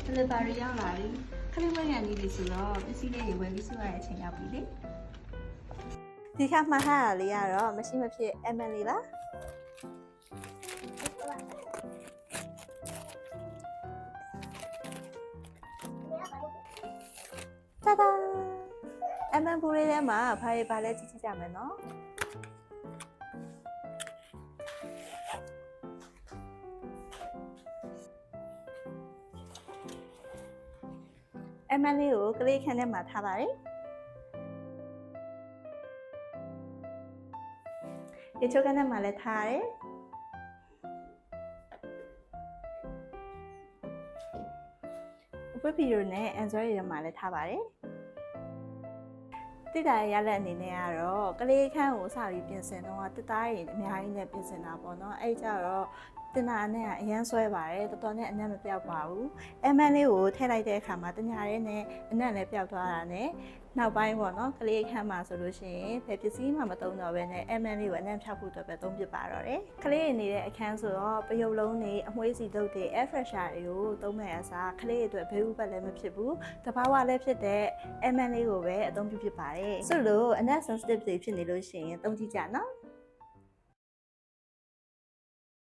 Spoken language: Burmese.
delivery ရောက်လာပြီခလေးမရန်ကြီးလေးဆိုတော့ပစ္စည်းလေးတွေဝယ်ပြီးဆိုရတဲ့အချိန်ရောက်ပြီလေဒီခါမှာဟာလေးကတော့မရှိမဖြစ် ML လေးပါတာဒါ ML ဘူးလေးထဲမှာဘာတွေပါလဲကြည့်ကြမယ်နော်ML လေးကိုကလေးခန်းထဲမှာထားပါတယ်ဒီချိုးခန်းထဲမှာလည်းထားရတယ်ဝက်ဗီဒီယိုနဲ့ Android ထဲမှာလည်းထားပါတယ်တိတာရလက်အနေနဲ့ကတော့ကလေးခန်းကိုစပြီးပြင်ဆင်တော့တစ်သားရင်အများကြီးနဲ့ပြင်ဆင်တာပေါ့နော်အဲ့ကြတော့တင်တာနဲ့အရန်ဆွဲပါတယ်တော်တော်နဲ့အနက်မပြောက်ပါဘူး ML လေးကိုထည့်လိုက်တဲ့အခါမှာတညာရဲနဲ့အနက်လည်းပျောက်သွားတာနဲ့နောက်ပိုင်းပေါ့နော်ကလေးခန်းမှာဆိုလို့ရှိရင်ဘယ်ပစ္စည်းမှမသုံးတော့ဘဲနဲ့ ML လေးကိုအနက်ဖြောက်ဖို့အတွက်ပဲသုံးပြပါတော့တယ်ကလေးနေတဲ့အခန်းဆိုတော့ပယုတ်လုံးတွေအမွှေးစီတုပ်တွေ air freshener တွေကိုသုံးမဲ့အစားကလေးတွေအတွက်ဘေးဥပတ်လည်းမဖြစ်ဘူးတဘာဝလည်းဖြစ်တဲ့ ML လေးကိုပဲအသုံးပြုဖြစ်ပါတယ်ဆိုလို့အနက် sensitive တွေဖြစ်နေလို့ရှိရင်သုံးကြည့်ကြနော်